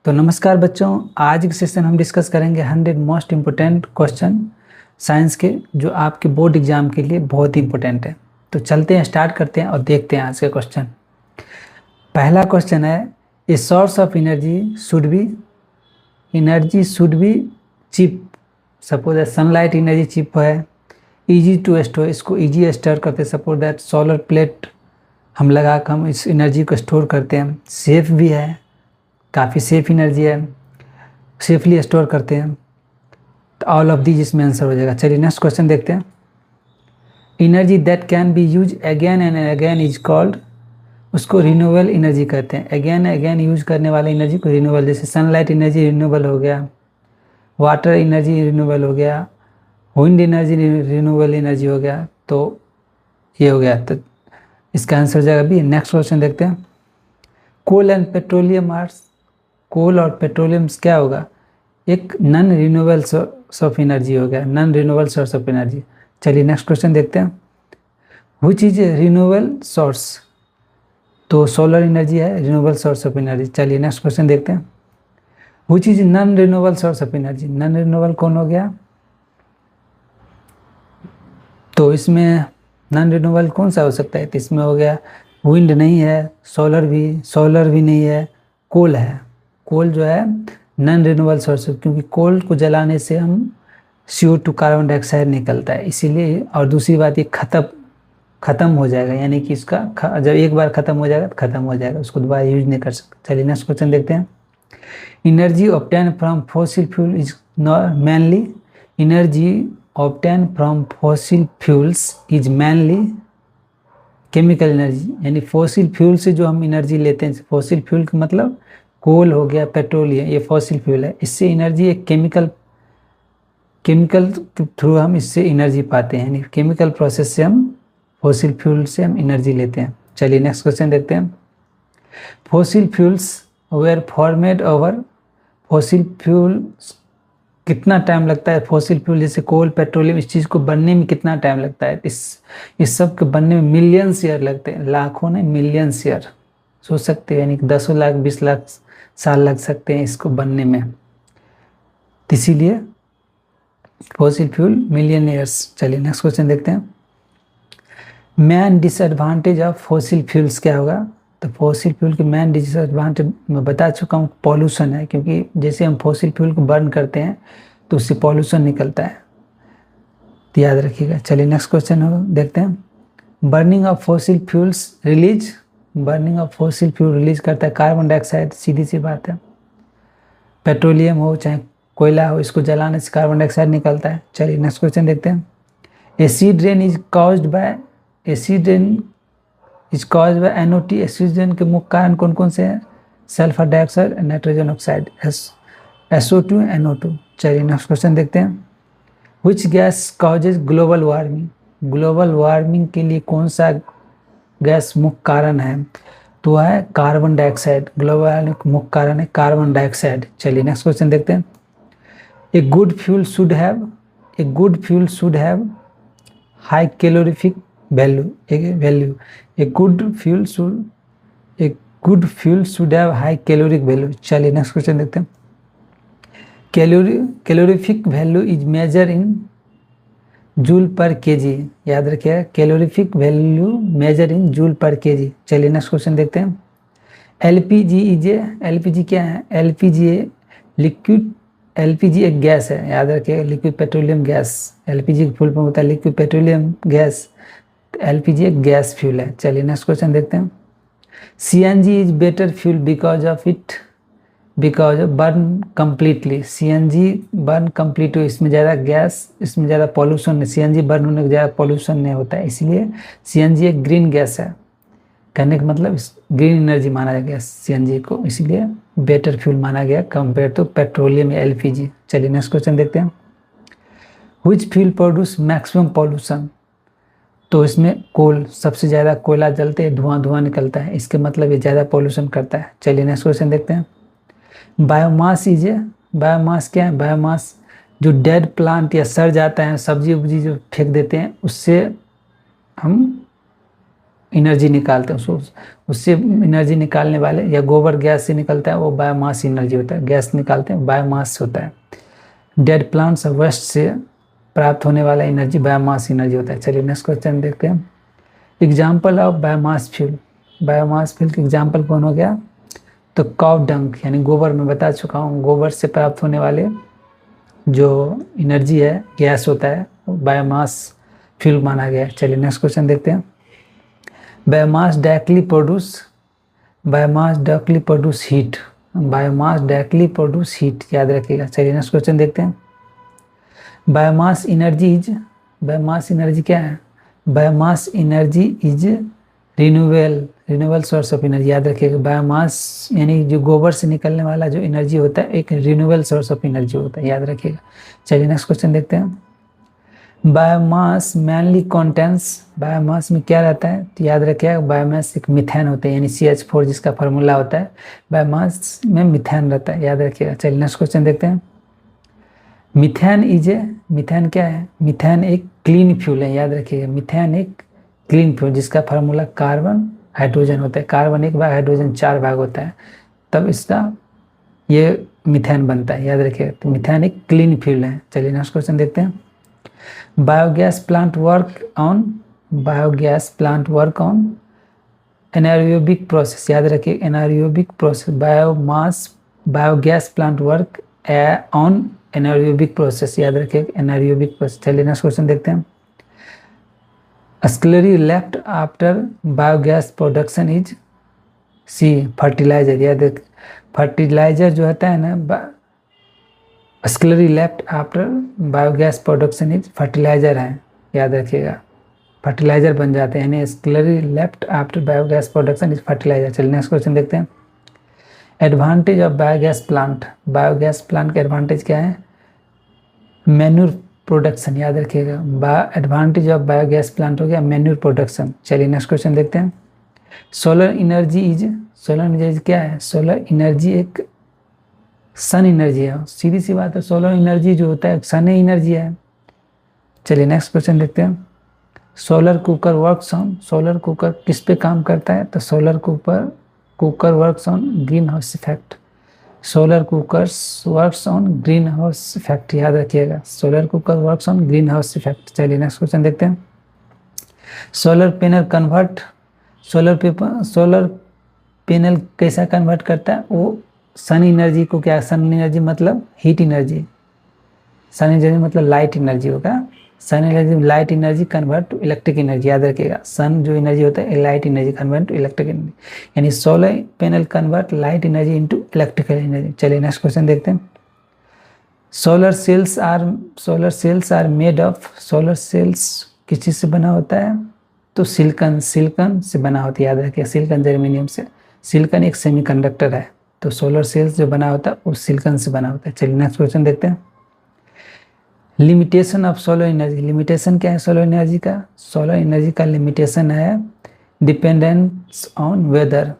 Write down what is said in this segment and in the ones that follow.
तो नमस्कार बच्चों, आज के सेशन हम डिस्कस करेंगे 100 मोस्ट इम्पोर्टेंट क्वेश्चन साइंस के जो आपके बोर्ड एग्जाम के लिए बहुत ही इम्पोर्टेंट है। तो चलते हैं, स्टार्ट करते हैं और देखते हैं आज के क्वेश्चन। पहला क्वेश्चन है, a source of energy should be cheap. Suppose that sunlight energy cheap है, इजी टू स्टोर, इसको इजी स्टोर करते हैं। सपोज दैट सोलर प्लेट हम लगा कर हम इस एनर्जी को स्टोर करते हैं। सेफ भी है, काफ़ी सेफ एनर्जी है, सेफली स्टोर करते हैं। तो ऑल ऑफ दीज इसमें आंसर हो जाएगा। चलिए नेक्स्ट क्वेश्चन देखते हैं। Energy that can be use again and again is called, उसको रिन्यूएबल एनर्जी कहते हैं। अगेन अगेन यूज करने वाली एनर्जी को रिन्यूएबल, जैसे सनलाइट एनर्जी रिन्यूएबल हो गया, वाटर एनर्जी रिन्यूएबल हो गया, विंड एनर्जी रिन्यूएबल एनर्जी हो गया। तो ये हो गया, तो इसका आंसर हो जाएगा बी। नेक्स्ट क्वेश्चन देखते हैं। कोल एंड पेट्रोलियम आर्स, कोल और पेट्रोलियम क्या होगा? एक non renewable source of energy हो गया, non renewable source of energy. चलिए नेक्स्ट क्वेश्चन देखते हैं। Which is renewable source? तो सोलर एनर्जी है रिन्यूएबल सोर्स ऑफ एनर्जी। चलिए नेक्स्ट क्वेश्चन देखते हैं। Which is non renewable source of energy? Non renewable कौन हो गया? तो इसमें नॉन रिन्यूएबल कौन सा हो सकता है? तो इसमें हो गया विंड नहीं है, सोलर भी नहीं है, कोल है। कोल जो है नॉन रिन्यूएबल सोर्स, क्योंकि कोल को जलाने से हम CO2 कार्बन डाइऑक्साइड निकलता है, इसीलिए। और दूसरी बात, ये ख़त्म हो जाएगा, यानी कि इसका जब एक बार ख़त्म हो जाएगा तो ख़त्म हो जाएगा, उसको दोबारा यूज नहीं कर सकते। चलिए नेक्स्ट क्वेश्चन देखते हैं। Energy obtain from fossil fuel is mainly, energy obtain from fossil fuels is mainly chemical energy, यानी फॉसिल फ्यूल से जो हम एनर्जी लेते हैं। फॉसिल फ्यूल का मतलब कोल हो गया, पेट्रोलियम, ये फॉसिल फ्यूल है। इससे एनर्जी एक केमिकल के थ्रू हम इससे एनर्जी पाते हैं, यानी केमिकल प्रोसेस से हम फॉसिल फ्यूल से हम एनर्जी लेते हैं। चलिए नेक्स्ट क्वेश्चन देखते हैं। Fossil fuels were formed over, fossil fuel कितना टाइम लगता है? फॉसिल फ्यूल जैसे कोल, पेट्रोलियम, इस चीज़ को बनने में कितना टाइम लगता है? इस सब के बनने में मिलियंस ईयर लगते हैं, लाखों नहीं मिलियंस ईयर। सोच सकते हैं, यानी कि 10 लाख 20 लाख साल लग सकते हैं इसको बनने में, इसीलिए फॉसिल फ्यूल मिलियन ईयर्स। चलिए नेक्स्ट क्वेश्चन देखते हैं। Main disadvantage of fossil fuels क्या होगा? तो फॉसिल फ्यूल के मेन डिसएडवांटेज मैं बता चुका हूँ, पॉल्यूशन है, क्योंकि जैसे हम फॉसिल फ्यूल को बर्न करते हैं तो उससे पॉल्यूशन निकलता है, तो याद रखिएगा। चलिए नेक्स्ट क्वेश्चन देखते हैं। Burning of fossil fuels release करता है कार्बन डाइऑक्साइड, सीधी सी बात है। पेट्रोलियम हो चाहे कोयला हो, इसको जलाने से कार्बन डाइऑक्साइड निकलता है। चलिए नेक्स्ट क्वेश्चन देखते हैं। Acid rain is caused by NOT। Acid rain के मुख्य कारण कौन कौन से हैं? Sulphur dioxide, nitrogen oxide, SO2, NO2। चलिए नेक्स्ट क्वेश्चन देखते हैं। Which gas causes global warming? Global warming के लिए कौन सा गैस मुख्य कारण है? तो है कार्बन डाइऑक्साइड। ग्लोबल वार्मिंग का मुख्य कारण है कार्बन डाइऑक्साइड। चलिए नेक्स्ट क्वेश्चन देखते हैं। A good fuel should have high calorific value. A good fuel should have high caloric value. चलिए नेक्स्ट क्वेश्चन देखते हैं। Calorific value is measure in joule per KG. याद रखिएगा, calorific value measure in joule per KG. चलिए next question देखते हैं। LPG क्या है? LPG एक गैस है, याद रखिएगा, लिक्विड पेट्रोलियम गैस। LPG का फुल फॉर्म होता है लिक्विड पेट्रोलियम गैस। LPG एक गैस फ्यूल है। चलिए नेक्स्ट क्वेश्चन देखते हैं। CNG is better fuel because of burn completely. CNG burn complete हो, इसमें ज़्यादा गैस, इसमें ज़्यादा पॉल्यूशन नहीं। CNG बर्न होने के ज़्यादा पॉल्यूशन नहीं होता है, इसलिए CNG एक ग्रीन गैस है। कहने का मतलब ग्रीन एनर्जी माना गया CNG को, इसीलिए बेटर फ्यूल माना गया कंपेयर टू पेट्रोलियम या LPG। चलिए नेक्स्ट क्वेश्चन देखते हैं। Which fuel produce maximum pollution? तो इसमें कोल, सबसे ज़्यादा कोयला जलते हैं, धुआं निकलता है, इसके मतलब ये ज़्यादा पॉल्यूशन करता है। चलिए नेक्स्ट क्वेश्चन देखते हैं। बायोमास क्या है? बायोमास जो डेड प्लांट या सड़ जाता है, सब्जी उब्जी जो फेंक देते हैं, उससे हम एनर्जी निकालते हैं, उससे एनर्जी निकालने वाले, या गोबर गैस से निकलता है वो बायोमास एनर्जी होता है, गैस निकालते हैं बायोमास होता है। डेड प्लांट्स और वेस्ट से प्राप्त होने वाला एनर्जी बायोमास एनर्जी होता है। चलिए नेक्स्ट क्वेश्चन देखते हैं। Example of biomass fuel, biomass fuel का एग्जाम्पल कौन हो गया? तो काउ डंग यानी गोबर, में बता चुका हूँ, गोबर से प्राप्त होने वाले जो एनर्जी है, गैस होता है, बायोमास फ्यूल माना गया है। चलिए नेक्स्ट क्वेश्चन देखते हैं। Biomass directly produce heat, biomass directly produce heat, याद रखिएगा। चलिए नेक्स्ट क्वेश्चन देखते हैं। बायोमास एनर्जी क्या है? Biomass energy is renewable source of energy, याद रखिएगा। बायोमास यानी जो गोबर से निकलने वाला जो एनर्जी होता है एक रिन्यूएबल सोर्स ऑफ एनर्जी होता है, याद रखिएगा। चलिए नेक्स्ट क्वेश्चन देखते हैं। बायोमास मेनली कंटेंस, बायोमास में क्या रहता है? तो याद रखिएगा बायोमास एक मीथेन होता है, यानी CH4 जिसका फार्मूला होता है, बायोमास में मीथेन रहता है, याद रखिएगा। चलिए नेक्स्ट क्वेश्चन देखते हैं। मीथेन क्या है? मीथेन एक क्लीन फ्यूल है, याद रखिएगा। मीथेन एक क्लीन फ्यूल जिसका फार्मूला कार्बन हाइड्रोजन होता है, कार्बन एक भाग हाइड्रोजन 4 भाग होता है, तब इसका ये मीथेन बनता है, याद रखिएगा। तो मीथेन एक क्लीन फ्यूल है। चलिए नेक्स्ट क्वेश्चन देखते हैं। Biogas plant work on anaerobic process, याद रखिए anaerobic process. Biogas plant work on anaerobic process, याद रखिए एनारोबिक प्रोसेस। चलिए नेक्स्ट क्वेश्चन देखते हैं। Slurry left after biogas production is see fertiliser, याद रखिए फर्टिलाइजर जो होता है ना, slurry left after biogas production is fertiliser है, याद रखिएगा, फर्टिलाइजर बन जाते हैं, यानी slurry left after biogas production is fertiliser. चलिए नेक्स्ट क्वेश्चन देखते हैं। एडवांटेज ऑफ बायोगैस प्लांट के एडवांटेज क्या है? मैन्यूर प्रोडक्शन, याद रखिएगा। एडवांटेज ऑफ बायोगैस प्लांट हो गया मैन्यूर प्रोडक्शन। चलिए नेक्स्ट क्वेश्चन देखते हैं। सोलर एनर्जी क्या है? सोलर एनर्जी एक सन एनर्जी है, सीधी सी बात है, सोलर एनर्जी जो होता है सन एनर्जी है। चलिए नेक्स्ट क्वेश्चन देखते हैं। सोलर कुकर किस पे काम करता है? तो solar cooker works on green house effect, solar cookers works on green house effect, याद रखिएगा, solar cooker works on green house effect. चलिए नेक्स्ट क्वेश्चन देखते हैं। सोलर पैनल कैसा कन्वर्ट करता है? वो सन एनर्जी को, क्या सन एनर्जी मतलब हीट एनर्जी, सन एनर्जी मतलब लाइट एनर्जी होगा, sun energy light energy convert to electric energy, याद रखिएगा। सन जो एनर्जी होता है light energy convert to electric energy, यानी solar panel convert light energy into electrical energy. चलिए नेक्स्ट क्वेश्चन देखते हैं। Solar cells are made of, solar cells किस चीज़ से बना होता है? तो सिलिकॉन से बना होता है, याद रखिए, सिलिकॉन जर्मेनियम से। सिलिकॉन एक सेमीकंडक्टर है, तो सोलर सेल्स जो बना होता है वो सिलिकॉन से बना होता है। चलिए नेक्स्ट क्वेश्चन देखते हैं। Limitation of solar energy, limitation क्या है सोलर एनर्जी का? सोलर एनर्जी का लिमिटेशन है dependence on weather.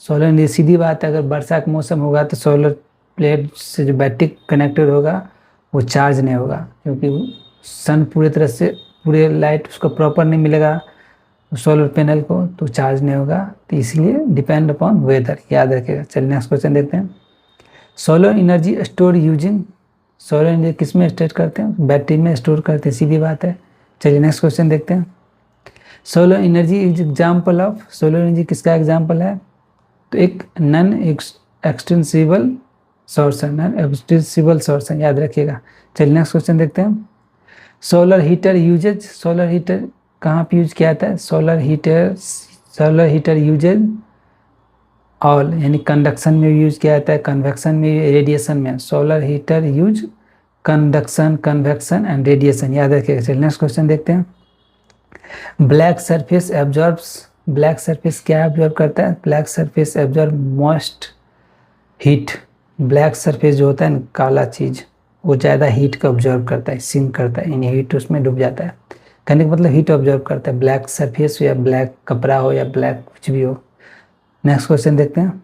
Solar energy सीधी बात है, अगर वर्षा का मौसम होगा तो सोलर प्लेट से जो बैटरी कनेक्टेड होगा वो चार्ज नहीं होगा, क्योंकि सन पूरे लाइट उसको प्रॉपर नहीं मिलेगा सोलर पैनल को, तो चार्ज नहीं होगा, तो इसलिए डिपेंड अपॉन वेदर, याद रखिएगा। चलिए नेक्स्ट क्वेश्चन देखते हैं। Solar energy store using, solar energy किस में स्टोर करते हैं? बैटरी में स्टोर करते हैं, सीधी बात है। चलिए नेक्स्ट क्वेश्चन देखते हैं। Solar energy is example of, solar energy किसका एग्जाम्पल है? तो एक नॉन एक्सटेंसिबल सोर्स है, याद रखिएगा। चलिए नेक्स्ट क्वेश्चन देखते हैं। सोलर हीटर कहाँ पे यूज किया जाता है? सोलर हीटर यूजेज ऑल, यानी कंडक्शन में यूज किया जाता है, कन्वेक्शन में, रेडिएशन में। Solar heater use conduction, convection and radiation, याद रखिएगा। चलिए नेक्स्ट क्वेश्चन देखते हैं। ब्लैक सरफेस क्या एब्जॉर्ब करता है? Black surface absorb most heat, black surface जो होता है ना, काला चीज़, वो ज़्यादा हीट को ऑब्जर्व करता है, सिंक करता है, यानी हीट उसमें डूब जाता है। कहने का मतलब हीट ऑब्जर्व करता है, ब्लैक सरफेस हो या ब्लैक कपड़ा हो या ब्लैक कुछ भी हो। नेक्स्ट क्वेश्चन देखते हैं।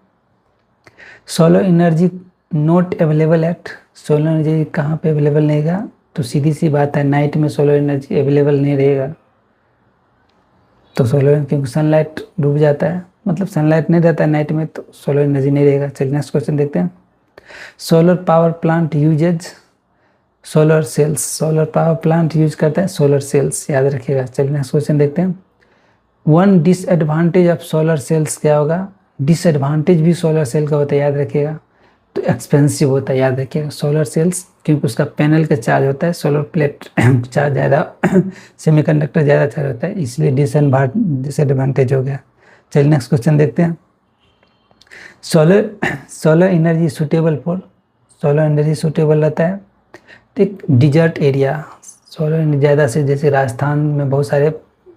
Solar energy not available at, solar energy कहाँ पे अवेलेबल नहीं रहेगा? तो सीधी सी बात है, नाइट में सोलर एनर्जी अवेलेबल नहीं रहेगा, तो सोलर, क्योंकि सनलाइट डूब जाता है, मतलब सनलाइट नहीं रहता है नाइट में, तो सोलर एनर्जी नहीं रहेगा। चलिए नेक्स्ट क्वेश्चन देखते हैं। Solar power plant uses solar cells. Solar power plant use करता है सोलर सेल्स, याद रखिएगा। चलिए नेक्स्ट क्वेश्चन देखते हैं। One disadvantage of solar sales क्या होगा? डिसएडवांटेज भी सोलर सेल का होता है, याद रखिएगा। तो एक्सपेंसिव होता है, याद रखिएगा सोलर सेल्स, क्योंकि उसका पैनल का चार्ज होता है, सोलर प्लेट चार्ज ज़्यादा, सेमीकंडक्टर ज़्यादा चार्ज होता है, इसलिए डिसएडवांटेज हो गया। चलिए नेक्स्ट क्वेश्चन देखते हैं। Solar energy suitable for, solar energy suitable रहता है एक डिजर्ट एरिया। सोलर एनर्जी ज़्यादा से, जैसे राजस्थान में बहुत सारे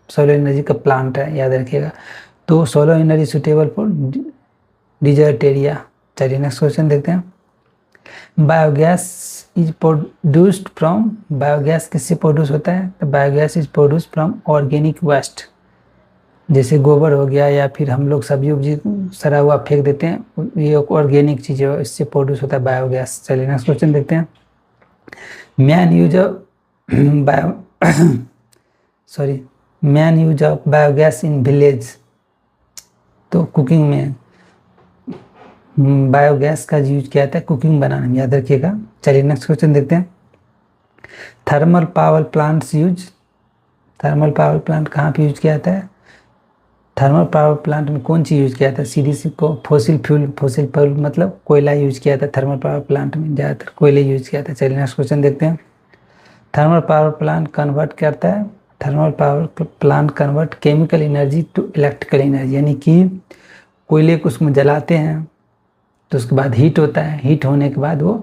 सोलर एनर्जी का प्लांट है, याद रखिएगा। तो solar energy suitable for desert area. चलिए नेक्स्ट क्वेश्चन देखते हैं। Biogas is produced from, biogas किससे प्रोड्यूस होता है? तो biogas is produce from organic waste, जैसे गोबर हो गया, या फिर हम लोग सब्जी उब्जी सड़ा हुआ फेंक देते हैं, ये ऑर्गेनिक चीज़ है, इससे प्रोड्यूस होता है बायोगैस। चलिए नेक्स्ट क्वेश्चन देखते हैं। Man use of biogas in village. तो कुकिंग में बायोगैस का यूज किया जाता है कुकिंग बनाने में, याद रखिएगा। चलिए नेक्स्ट क्वेश्चन देखते हैं। Thermal power plants use, thermal power plant कहाँ पे यूज किया जाता है? थर्मल पावर प्लांट में कौन चीज़ यूज किया जाता है? सीधी सी को फोसिल फ्यूल मतलब कोयला यूज किया जाता है थर्मल पावर प्लांट में, ज़्यादातर कोयले यूज किया जाता है। चलिए नेक्स्ट क्वेश्चन देखते हैं। थर्मल पावर प्लांट कन्वर्ट करता है, thermal power plant convert chemical energy to electrical energy, यानी कि कोयले को उसमें जलाते हैं तो उसके बाद हीट होता है, हीट होने के बाद वो,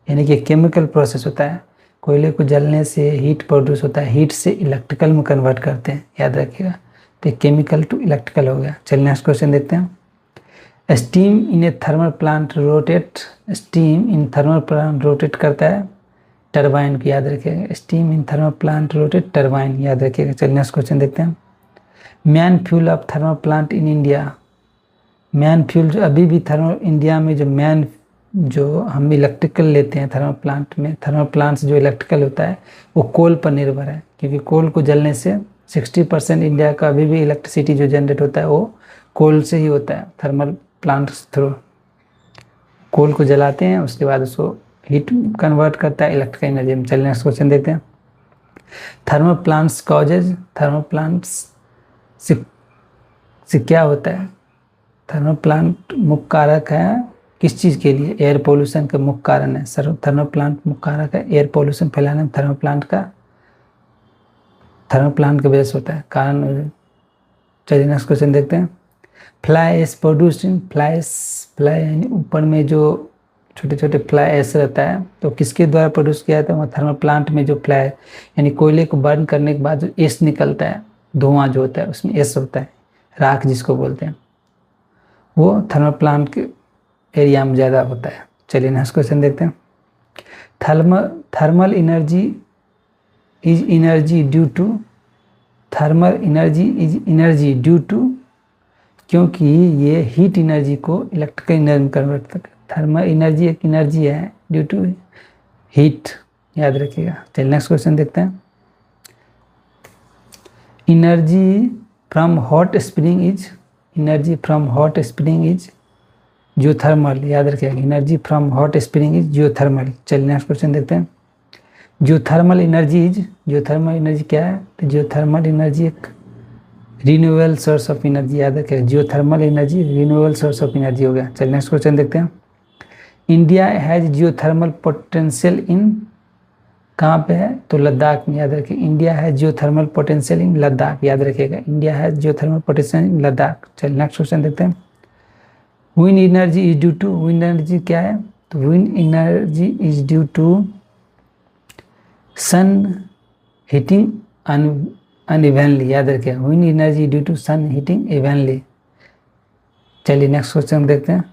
यानी कि केमिकल प्रोसेस होता है, कोयले को जलने से हीट प्रोड्यूस होता है, हीट से इलेक्ट्रिकल में कन्वर्ट करते हैं, याद रखिएगा। तो केमिकल टू इलेक्ट्रिकल हो गया। चलिए नेक्स्ट क्वेश्चन देखते हैं। Steam in A thermal plant rotate, steam in thermal plant rotate करता है टरबाइन को, याद रखिएगा। Steam in thermal plant rotate turbine, याद रखिएगा। चलिए नेक्स्ट क्वेश्चन देखते हैं। Man fuel of thermal plant in India. Man fuel जो अभी भी थर्मल इंडिया में जो हम इलेक्ट्रिकल लेते हैं थर्मल प्लांट में, थर्मल प्लांट्स जो इलेक्ट्रिकल होता है वो कोल पर निर्भर है, क्योंकि कोल को जलने से 60% इंडिया का अभी भी इलेक्ट्रिसिटी जो जनरेट होता है वो कोल से ही होता है। थर्मल प्लांट्स थ्रू कोल को जलाते हैं, उसके बाद उसको हीट कन्वर्ट करता है इलेक्ट्रिकल एनर्जी में। चलिए नेक्स्ट क्वेश्चन देखते हैं। Thermal plants causes, thermal plants से क्या होता है? थर्मल प्लांट मुख्य कारक है किस चीज़ के लिए? एयर पोल्यूशन का मुख्य कारण है। थर्मल प्लांट मुख्य कारक है एयर पोल्यूशन फैलाने में, थर्मल प्लांट का बेस होता है कारण। चलिए नेक्स्ट क्वेश्चन देखते हैं। Fly ash produced in, fly यानी ऊपर में जो छोटे छोटे फ्लाई एश रहता है, तो किसके द्वारा प्रोड्यूस किया जाता है? वो थर्मल प्लांट में जो फ्लाई, यानी कोयले को बर्न करने के बाद जो एश निकलता है, धुआं जो होता है उसमें एश होता है, राख जिसको बोलते हैं, वो थर्मल प्लांट के एरिया में ज़्यादा होता है। चलिए नेक्स्ट क्वेश्चन देखते हैं। Thermal energy is energy due to, thermal energy is energy due to, क्योंकि ये हीट एनर्जी को इलेक्ट्रिकल एनर्जी में कन्वर्ट करता है। थर्मल एनर्जी एक एनर्जी है ड्यू टू हीट, याद रखिएगा। चलिए नेक्स्ट क्वेश्चन देखते हैं। Energy from hot spring is, energy from hot spring is geothermal, याद रखिएगा। Energy from hot spring is geothermal. चलिए नेक्स्ट क्वेश्चन देखते हैं। जियोथर्मल एनर्जी क्या है? तो जियोथर्मल एनर्जी एक रिन्यूएबल सोर्स ऑफ एनर्जी, याद रखिएगा। Geothermal energy renewable source of energy हो गया। चलिए नेक्स्ट क्वेश्चन देखते हैं। India has geothermal potential in, कहाँ पे है? तो लद्दाख में, याद रखिए। India has geothermal potential in Ladakh, याद रखिएगा। India has geothermal potential in Ladakh. चलिए नेक्स्ट क्वेश्चन देखते हैं। Wind energy is due to, wind energy क्या है? तो wind energy is due to sun heating unevenly, याद रखिए। Wind energy due to sun heating evenly. चलिए नेक्स्ट क्वेश्चन देखते हैं।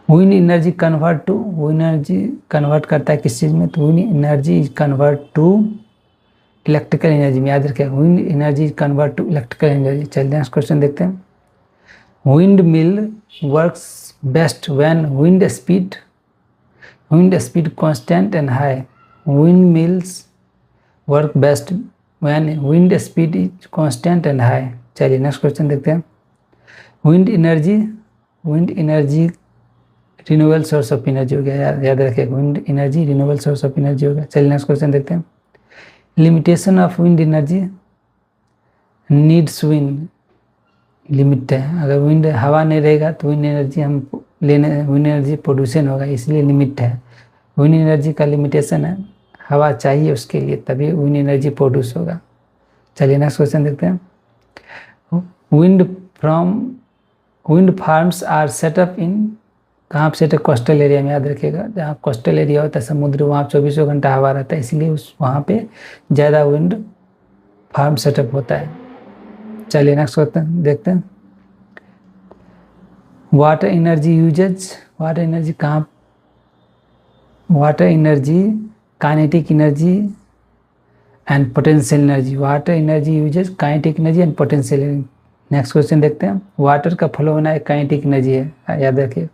Wind energy convert to, wind energy कन्वर्ट करता है किस चीज़ में? तो wind energy is convert to electrical energy में, याद रखिए। Wind energy is convert to electrical energy. चलिए नेक्स्ट क्वेश्चन देखते हैं। Wind mill works best when wind speed constant and high. Wind mills work best when wind speed is constant and high. चलिए next question देखते हैं। Wind energy renewable source of energy हो गया, याद रखिएगा, wind energy renewable source of energy हो गया। चलिए नेक्स्ट क्वेश्चन देखते हैं। Limitation of wind energy needs wind, limit है, अगर विंड हवा नहीं रहेगा तो विंड एनर्जी हम लेने, विंड एनर्जी प्रोड्यूसन होगा, इसलिए लिमिट है। विंड एनर्जी का लिमिटेशन है, हवा चाहिए उसके लिए, तभी विंड एनर्जी प्रोड्यूस होगा। चलिए नेक्स्ट क्वेश्चन देखते हैं। विंड फार्म्स आर सेटअप इन, कहाँ पे सेटअप, कोस्टल एरिया में, याद रखिएगा, जहाँ कोस्टल एरिया होता है समुद्र, वहाँ 24 घंटा हवा रहता है, इसलिए उस वहाँ पे ज़्यादा विंड फार्म सेटअप होता है। चलिए नेक्स्ट क्वेश्चन देखते हैं। Water energy uses, water energy कहाँ, water energy, kinetic energy and potential energy, water energy uses kinetic energy and potential energy. Next question देखते हैं। वाटर का फ्लो होना एक काइनेटिक एनर्जी है, याद रखिए,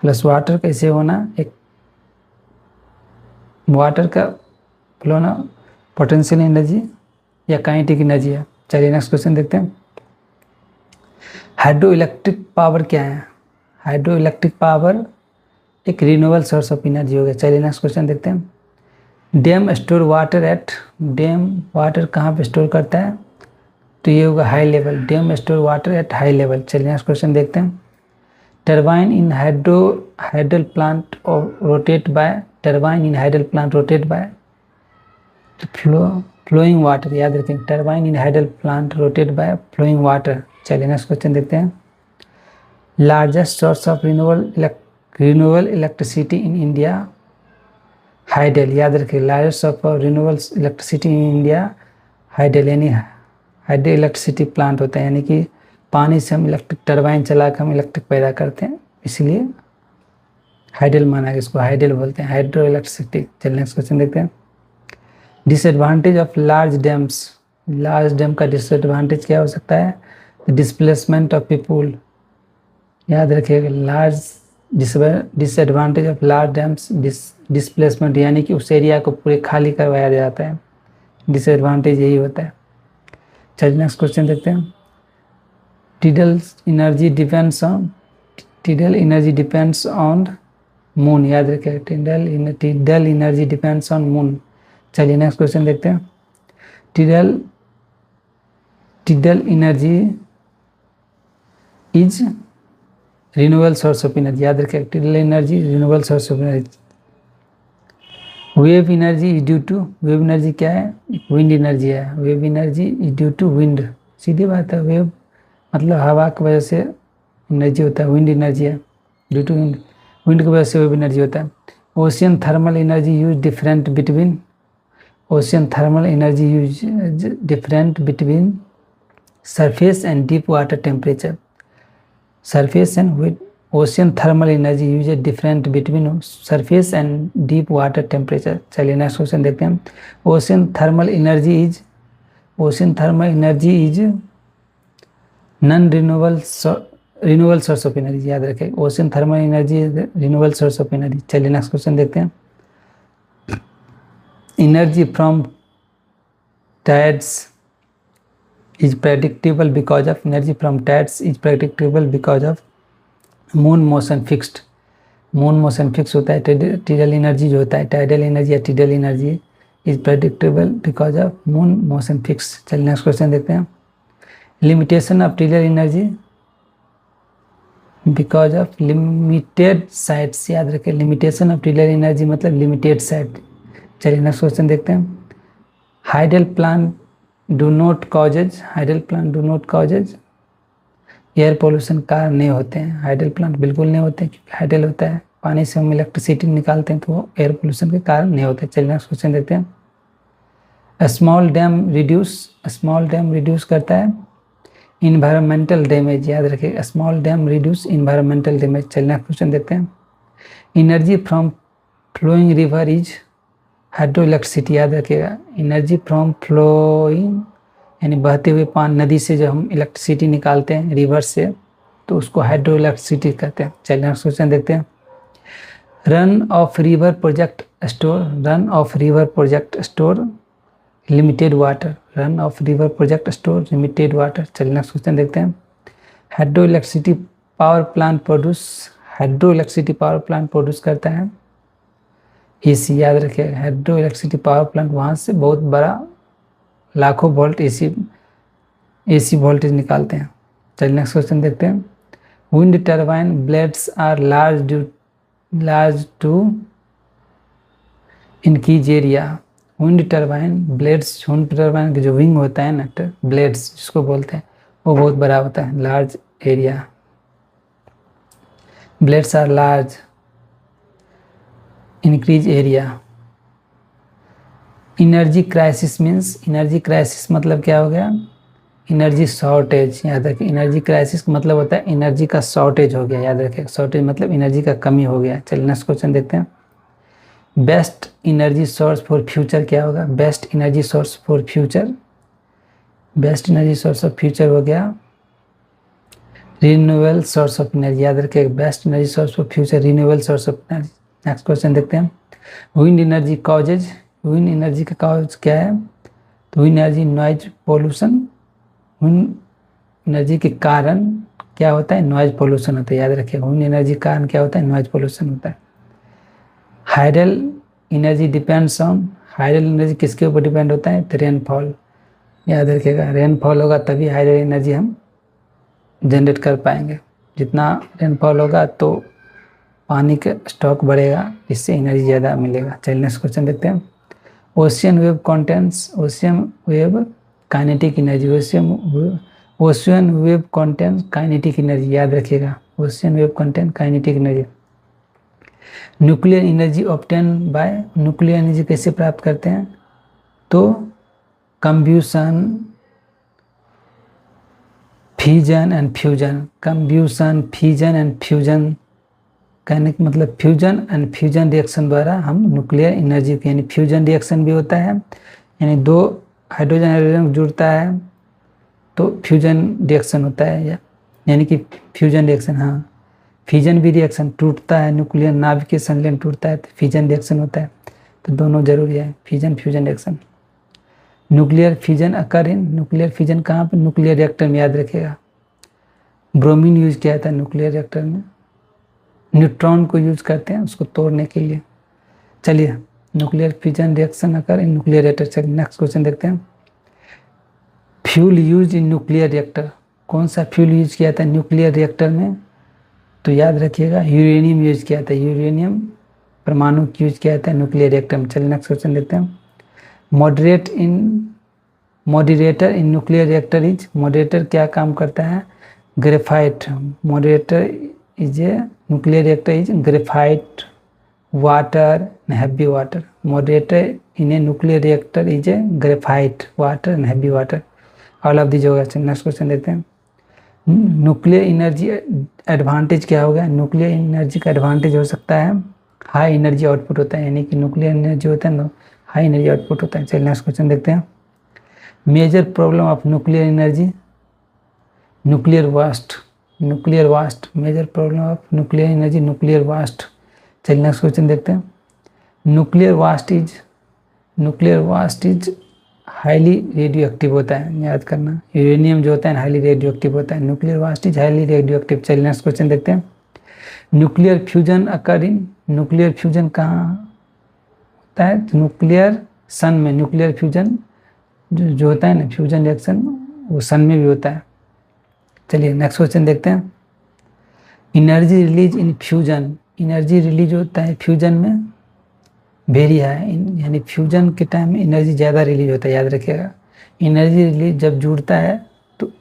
प्लस वाटर कैसे होना, एक वाटर का फ्लो होना पोटेंशियल एनर्जी या काइनेटिक एनर्जी है। चलिए नेक्स्ट क्वेश्चन देखते हैं। हाइड्रो इलेक्ट्रिक पावर क्या है, हाइड्रो इलेक्ट्रिक पावर एक रिन्यूएबल सोर्स ऑफ एनर्जी हो गया। चलिए नेक्स्ट क्वेश्चन देखते हैं। Dam store water at, dam water कहाँ पे स्टोर करता है, तो ये होगा high level, dam store water at high level. चलिए नेक्स्ट क्वेश्चन देखते हैं। Turbine in hydel plant rotate by, turbine in hydel plant rotate by flowing water, याद रखें, turbine in hydel plant rotate by flowing water. चलिए next question देखते हैं। Largest source of renewable electricity in India, hydel, याद रखें, largest of renewable electricity in India hydel, यानी hydel electricity plant होता है, यानी कि पानी से हम इलेक्ट्रिक टरबाइन चला कर हम इलेक्ट्रिक पैदा करते हैं, इसलिए हाइडल माना गया, इसको हाइडल बोलते हैं, हाइड्रो इलेक्ट्रिसिटी। चलिए नेक्स्ट क्वेश्चन देखते हैं। Disadvantage of large dams, large dam का डिसएडवांटेज क्या हो सकता है, डिस्प्लेसमेंट ऑफ पीपुल, याद रखिएगा, large disadvantage of large dams displacement, यानी कि उस एरिया को पूरे खाली करवाया जाता है, डिसएडवांटेज यही होता है। चलिए नेक्स्ट क्वेश्चन देखते हैं। tidal energy depends on moon, याद रखिए, tidal energy depends on moon. चलिए नेक्स्ट क्वेश्चन देखते हैं। tidal energy is renewable source of energy, याद रखिए, tidal energy renewable source of energy. Wave energy is due to, wave energy क्या है, wind energy है, wave energy is due to wind, सीधी बात है, वेव मतलब हवा की वजह से एनर्जी होता है, विंड एनर्जी है, ड्यू टू विंड, विंड की वजह से वेव एनर्जी होता है। Ocean thermal energy use different between, ocean thermal energy use different between surface and deep water temperature, surface and ocean thermal energy use different between surface and deep water temperature. चलिए next question देखते हैं। Ocean thermal energy is non renewable source of energy, याद रखें, ocean thermal energy renewable source of energy. चलिए next question देखते हैं। Energy from tides is predictable because of, energy from tides is predictable because of moon motion fixed, moon motion fix होता है, tidal energy जो होता है, tidal energy या tidal energy is predictable because of moon motion fix. चलिए next question देखते हैं। Limitation of tidal energy because of limited sites, याद रखें, लिमिटेशन ऑफ tidal एनर्जी मतलब लिमिटेड साइट। चलिए नेक्स्ट क्वेश्चन देखते हैं। Hydel plant do not causes, hydel plant do not causes air pollution कारण नहीं होते हैं, हाइडल प्लांट बिल्कुल नहीं होते हैं, क्योंकि हाइडल होता है, पानी से हम इलेक्ट्रिसिटी निकालते हैं, तो वो एयर पोल्यूशन के कारण नहीं होते। चलिए नेक्स्ट क्वेश्चन देखते हैं। स्मॉल डैम रिड्यूस करता है इन्वायरमेंटल डैमेज, याद रखिए, small dam reduce environmental damage. चलिए नेक्स्ट क्वेश्चन देखते हैं। Energy from flowing river is hydro electricity, याद रखिएगा, एनर्जी फ्रॉम फ्लोइंग यानी बहते हुए नदी से जो हम इलेक्ट्रिसिटी निकालते हैं रिवर से, तो उसको हाइड्रो इलेक्ट्रिसिटी कहते हैं। चलिए नेक्स्ट क्वेश्चन देखते हैं। Run of river project store limited water, run of river project store limited water. चलिए नेक्स्ट क्वेश्चन देखते हैं। Hydro electricity power plant produce करता है एसी। याद रखिए हाइड्रो इलेक्ट्रिसिटी पावर प्लांट, वहाँ से बहुत बड़ा लाखों वोल्ट एसी वोल्टेज निकालते हैं। चलिए नेक्स्ट क्वेश्चन देखते हैं। Wind turbine blades are large to increase area. Wind turbine blades, wind turbine के जो विंग होता है ना, ब्लेड्स जिसको बोलते हैं, वो बहुत बड़ा होता है, large area. Blades are large, increase area. Energy crisis means, energy crisis मतलब क्या हो गया? Energy shortage. याद रखिए एनर्जी क्राइसिस का मतलब होता है एनर्जी का शॉर्टेज हो गया। याद रखिए शॉर्टेज मतलब एनर्जी का कमी हो गया। चलिए नेक्स्ट क्वेश्चन देखते हैं। Best energy source for future क्या होगा? Best energy source for future, best energy source of future हो गया रिन्यूएबल सोर्स ऑफ एनर्जी। याद रखिए best energy source for future renewable source of energy. Next question देखते हैं। Wind energy causes, wind energy का cause क्या है? तो wind energy noise pollution, wind energy के कारण क्या होता है? नॉइज पोल्यूशन होता है। याद रखिए विंड एनर्जी के कारण क्या होता है? नॉइज पोल्यूशन होता है। Hydel energy depends on, hydel energy किसके ऊपर डिपेंड होता है? तो रेनफॉल। याद रखिएगा रेनफॉल होगा तभी हाइडल एनर्जी हम जनरेट कर पाएंगे। जितना रेनफॉल होगा तो पानी का स्टॉक बढ़ेगा, इससे एनर्जी ज़्यादा मिलेगा। चलिए नेक्स्ट क्वेश्चन देखते हैं। Ocean wave contents, ocean wave kinetic energy, ocean wave contents kinetic energy. याद रखिएगा ocean wave content kinetic energy. Nuclear energy obtain by, nuclear energy कैसे प्राप्त करते हैं? तो combustion, fission and fusion, combustion, fission and fusion, कहने का मतलब फ्यूजन एंड फ्यूजन रिएक्शन द्वारा हम न्यूक्लियर एनर्जी की, यानी फ्यूजन रिएक्शन भी होता है, यानी दो हाइड्रोजन हाइड्रोजन जुड़ता है तो फ्यूजन रिएक्शन होता है, यानी कि फ्यूजन रिएक्शन। हाँ फिजन भी रिएक्शन, टूटता है न्यूक्लियर नाभिकीय संलयन टूटता है तो फिजन रिएक्शन होता है। तो दोनों जरूरी है, fission fusion reaction. Nuclear fission occur in, nuclear fission कहाँ पर? न्यूक्लियर रिएक्टर में। याद रखिएगा ब्रोमीन यूज किया जाता है न्यूक्लियर रिएक्टर में, न्यूट्रॉन को यूज करते हैं उसको तोड़ने के लिए। चलिए nuclear fission reaction occur in nuclear reactor. चलिए नेक्स्ट क्वेश्चन देखते हैं। Fuel use in nuclear reactor, कौन सा फ्यूल यूज किया था न्यूक्लियर रिएक्टर में? तो याद रखिएगा यूरेनियम यूज किया था, यूरेनियम परमाणु यूज किया था न्यूक्लियर रिएक्टर में। चलिए नेक्स्ट क्वेश्चन देखते हैं। Moderator in nuclear reactor is, moderator क्या काम करता है? Graphite. Moderator is a nuclear reactor is graphite, water and heavy water. Moderator in a nuclear reactor is a graphite, water and heavy water. All of these होगा। Next question देखते हैं। Nuclear energy advantage क्या होगा? Nuclear energy का advantage हो सकता है high energy output होता है, यानी कि न्यूक्लियर एनर्जी होता है ना हाई एनर्जी आउटपुट होता है। चलिए नेक्स्ट क्वेश्चन देखते हैं। Major problem of nuclear energy, nuclear waste, nuclear waste, major problem of nuclear energy nuclear waste. चलिए नेक्स्ट क्वेश्चन देखते हैं। Nuclear waste is highly radioactive होता है। याद करना यूरेनियम जो होता है हाईली रेडियो एक्टिव होता है, nuclear waste is highly radio active. चलिए नेक्स्ट क्वेश्चन देखते हैं। Nuclear fusion occur in, nuclear fusion कहाँ होता है? तो न्यूक्लियर सन में, न्यूक्लियर फ्यूजन जो होता है ना फ्यूजन रिएक्शन वो सन में भी होता है। चलिए नेक्स्ट क्वेश्चन देखते हैं। एनर्जी रिलीज इन फ्यूजन, एनर्जी रिलीज होता है फ्यूजन में वेरी है, यानी फ्यूजन के टाइम में एनर्जी ज़्यादा रिलीज होता है। याद रखिएगा एनर्जी रिलीज जब जुड़ता है तो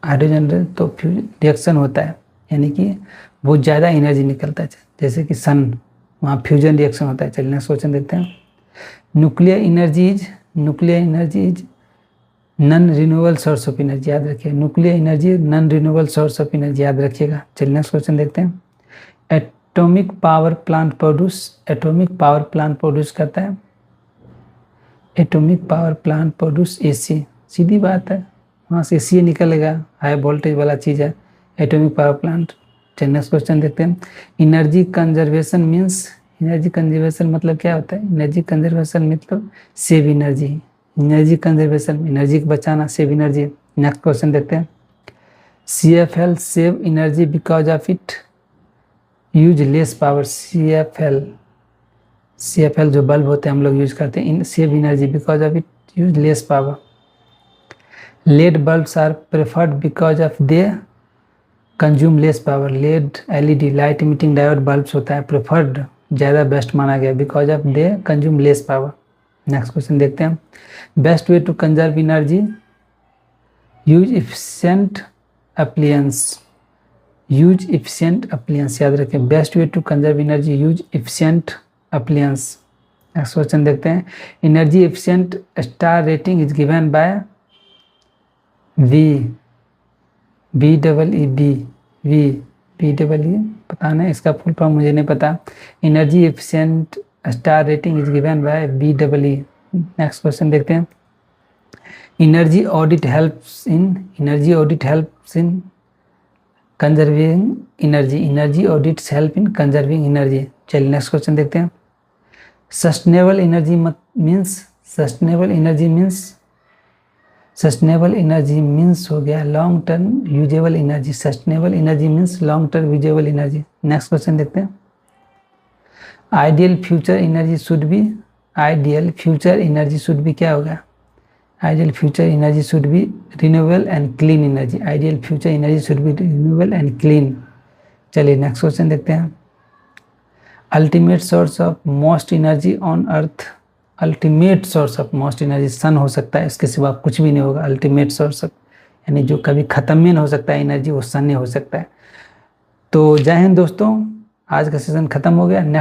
हाइड्रोजन तो रिएक्शन होता है, यानी कि बहुत ज़्यादा एनर्जी निकलता है, जैसे कि सन, वहाँ फ्यूजन रिएक्शन होता है। चलिए नेक्स्ट क्वेश्चन देखते हैं। Nuclear energy is non renewable source of energy. याद रखिए nuclear energy non renewable source of energy, याद रखिएगा। चलिए नेक्स्ट क्वेश्चन देखते हैं। एटॉमिक पावर प्लांट प्रोड्यूस करता है, atomic power plant produce AC, सीधी बात है वहाँ से एसी निकलेगा, हाई वोल्टेज वाला चीज़ है एटॉमिक पावर प्लांट। चलिए नेक्स्ट क्वेश्चन देखते हैं। Energy conservation means, energy conservation मतलब क्या होता है? एनर्जी कंजर्वेशन मतलब save energy, energy conservation, energy को बचाना, सेव एनर्जी। नेक्स्ट क्वेश्चन देखते हैं। CFL save energy because of it use less power. CFL जो बल्ब होते हैं हम लोग यूज करते हैं, इन save energy because of it use less power. LED bulbs are preferred because of they consume less power. LED LED light emitting diode bulbs होता है, प्रेफर्ड ज़्यादा बेस्ट माना गया because of they consume less power. Next question देखते हैं। Best way to conserve energy use efficient appliance. Use efficient appliance याद रखें। Best way to conserve energy use efficient appliance. Next question देखते हैं। Energy efficient star rating is given by VEE पता नहीं, इसका full form मुझे नहीं पता। Energy efficient star rating is given by VEE। Next question देखते हैं। Energy audit helps in conserving energy. Energy audits help in conserving energy. चलिए next question देखते हैं। सस्टेनेबल एनर्जी मीन्स हो गया long term usable energy. Sustainable energy means long term usable energy. Next question देखते हैं। Ideal future energy should B क्या होगा? Ideal future energy should B renewable and clean energy. Ideal future energy should B renewable and clean. चलिए next question देखते हैं। Ultimate source of most energy on earth. Ultimate source of most energy sun हो सकता है, इसके सिवा कुछ भी नहीं होगा। अल्टीमेट सोर्स ऑफ यानी जो कभी ख़त्म में नहीं हो सकता है एनर्जी, वो सन ही हो सकता है। तो जय हिंद दोस्तों, आज का सेशन ख़त्म हो गया। नेक्स्ट